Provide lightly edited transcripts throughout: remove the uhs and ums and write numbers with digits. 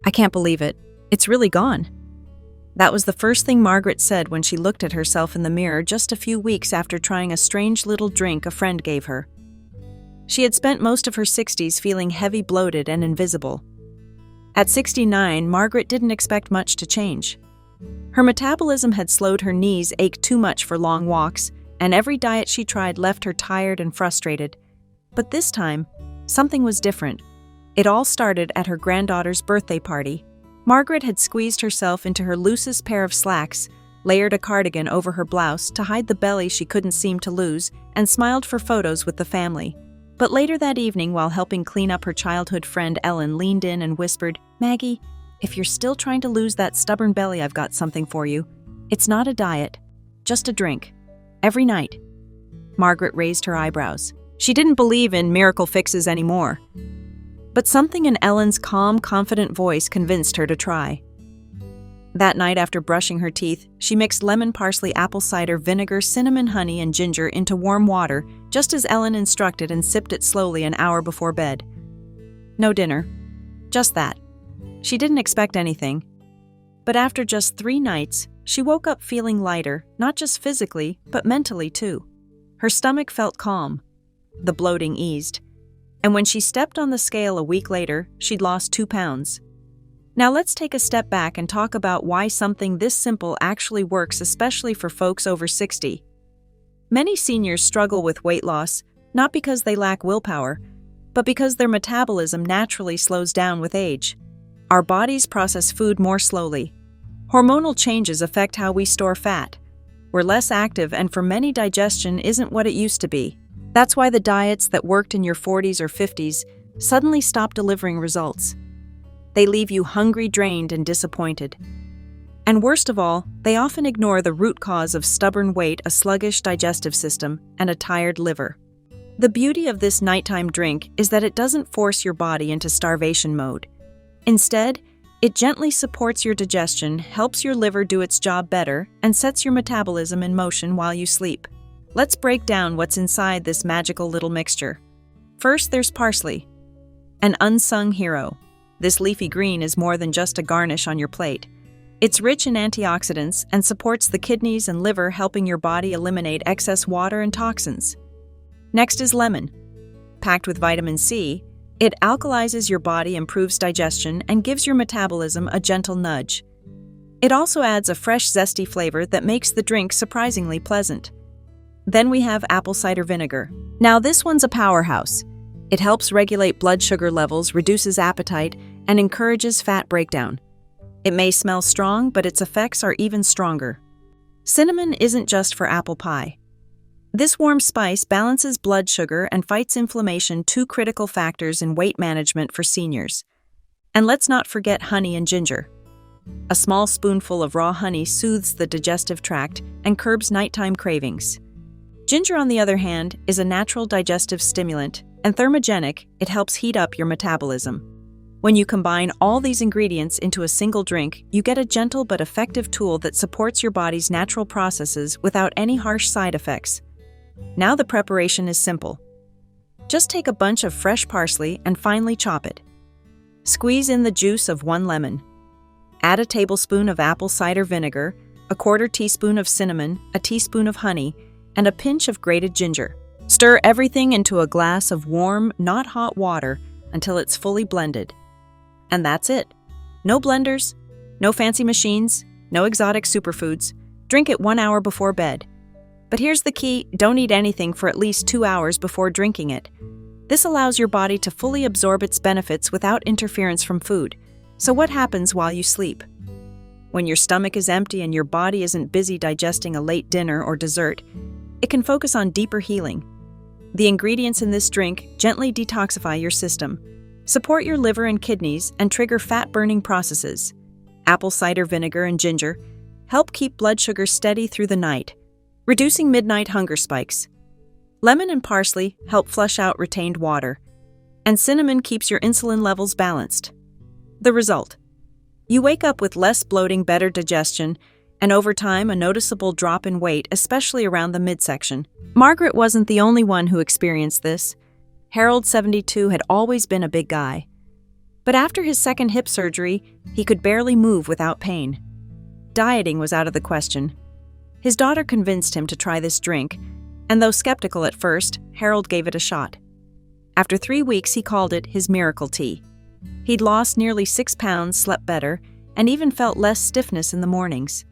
I can't believe it. It's really gone." That was the first thing Margaret said when she looked at herself in the mirror just a few weeks after trying a strange little drink a friend gave her. She had spent most of her 60s feeling heavy, bloated, and invisible. At 69, Margaret didn't expect much to change. Her metabolism had slowed, her knees ached too much for long walks, and every diet she tried left her tired and frustrated. But this time, something was different. It all started at her granddaughter's birthday party. Margaret had squeezed herself into her loosest pair of slacks, layered a cardigan over her blouse to hide the belly she couldn't seem to lose, and smiled for photos with the family. But later that evening, while helping clean up, her childhood friend Ellen leaned in and whispered, "Maggie, if you're still trying to lose that stubborn belly, I've got something for you. It's not a diet, just a drink. Every night." Margaret raised her eyebrows. She didn't believe in miracle fixes anymore. But something in Ellen's calm, confident voice convinced her to try. That night, after brushing her teeth, she mixed lemon, parsley, apple cider vinegar, cinnamon, honey, and ginger into warm water, just as Ellen instructed, and sipped it slowly an hour before bed. No dinner. Just that. She didn't expect anything. But after just 3 nights, she woke up feeling lighter, not just physically, but mentally too. Her stomach felt calm. The bloating eased. And when she stepped on the scale a week later, she'd lost 2 pounds. Now let's take a step back and talk about why something this simple actually works, especially for folks over 60. Many seniors struggle with weight loss, not because they lack willpower, but because their metabolism naturally slows down with age. Our bodies process food more slowly. Hormonal changes affect how we store fat. We're less active, and for many, digestion isn't what it used to be. That's why the diets that worked in your 40s or 50s suddenly stop delivering results. They leave you hungry, drained, and disappointed. And worst of all, they often ignore the root cause of stubborn weight, a sluggish digestive system, and a tired liver. The beauty of this nighttime drink is that it doesn't force your body into starvation mode. Instead, it gently supports your digestion, helps your liver do its job better, and sets your metabolism in motion while you sleep. Let's break down what's inside this magical little mixture. First, there's parsley, an unsung hero. This leafy green is more than just a garnish on your plate. It's rich in antioxidants and supports the kidneys and liver, helping your body eliminate excess water and toxins. Next is lemon. Packed with vitamin C, it alkalizes your body, improves digestion, and gives your metabolism a gentle nudge. It also adds a fresh, zesty flavor that makes the drink surprisingly pleasant. Then we have apple cider vinegar. Now this one's a powerhouse. It helps regulate blood sugar levels, reduces appetite, and encourages fat breakdown. It may smell strong, but its effects are even stronger. Cinnamon isn't just for apple pie. This warm spice balances blood sugar and fights inflammation, 2 critical factors in weight management for seniors. And let's not forget honey and ginger. A small spoonful of raw honey soothes the digestive tract and curbs nighttime cravings. Ginger, on the other hand, is a natural digestive stimulant, and thermogenic. It helps heat up your metabolism. When you combine all these ingredients into a single drink, you get a gentle but effective tool that supports your body's natural processes without any harsh side effects. Now the preparation is simple. Just take a bunch of fresh parsley and finely chop it. Squeeze in the juice of 1 lemon. Add a tablespoon of apple cider vinegar, a 1/4 teaspoon of cinnamon, a teaspoon of honey, and a pinch of grated ginger. Stir everything into a glass of warm, not hot water until it's fully blended. And that's it. No blenders, no fancy machines, no exotic superfoods. Drink it 1 hour before bed. But here's the key: don't eat anything for at least 2 hours before drinking it. This allows your body to fully absorb its benefits without interference from food. So what happens while you sleep? When your stomach is empty and your body isn't busy digesting a late dinner or dessert, it can focus on deeper healing. The ingredients in this drink gently detoxify your system, support your liver and kidneys, and trigger fat-burning processes. Apple cider vinegar and ginger help keep blood sugar steady through the night, reducing midnight hunger spikes. Lemon and parsley help flush out retained water, and cinnamon keeps your insulin levels balanced. The result: you wake up with less bloating, better digestion, and over time, a noticeable drop in weight, especially around the midsection. Margaret wasn't the only one who experienced this. Harold, 72, had always been a big guy. But after his second hip surgery, he could barely move without pain. Dieting was out of the question. His daughter convinced him to try this drink, and though skeptical at first, Harold gave it a shot. After 3 weeks, he called it his miracle tea. He'd lost nearly 6 pounds, slept better, and even felt less stiffness in the mornings.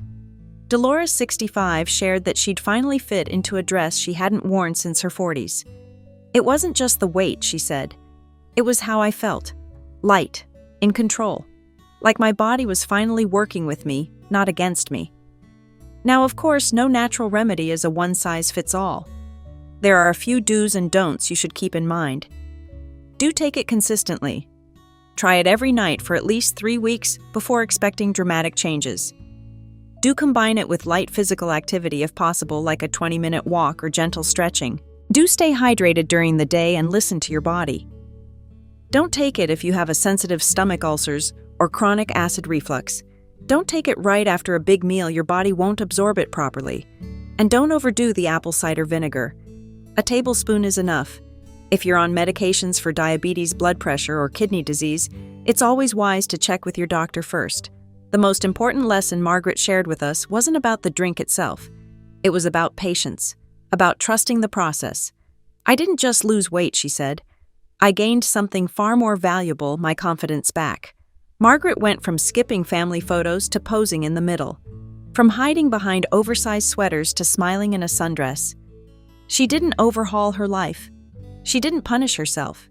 Dolores, 65, shared that she'd finally fit into a dress she hadn't worn since her 40s. It wasn't just the weight, she said. It was how I felt. Light, in control. Like my body was finally working with me, not against me. Now, of course, no natural remedy is a one-size-fits-all. There are a few do's and don'ts you should keep in mind. Do take it consistently. Try it every night for at least 3 weeks before expecting dramatic changes. Do combine it with light physical activity if possible, like a 20-minute walk or gentle stretching. Do stay hydrated during the day and listen to your body. Don't take it if you have a sensitive stomach ulcers or chronic acid reflux. Don't take it right after a big meal, your body won't absorb it properly. And don't overdo the apple cider vinegar. A tablespoon is enough. If you're on medications for diabetes, blood pressure, or kidney disease, it's always wise to check with your doctor first. The most important lesson Margaret shared with us wasn't about the drink itself. It was about patience, about trusting the process. I didn't just lose weight, she said. I gained something far more valuable, my confidence back. Margaret went from skipping family photos to posing in the middle, from hiding behind oversized sweaters to smiling in a sundress. She didn't overhaul her life. She didn't punish herself.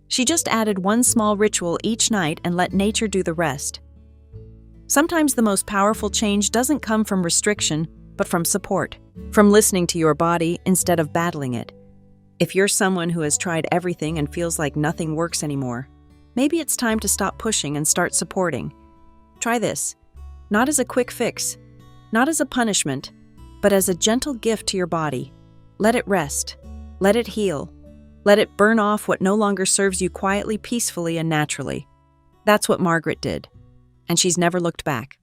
She just added one small ritual each night and let nature do the rest. Sometimes the most powerful change doesn't come from restriction, but from support, from listening to your body instead of battling it. If you're someone who has tried everything and feels like nothing works anymore, maybe it's time to stop pushing and start supporting. Try this, not as a quick fix, not as a punishment, but as a gentle gift to your body. Let it rest. Let it heal. Let it burn off what no longer serves you quietly, peacefully, and naturally. That's what Margaret did, and she's never looked back.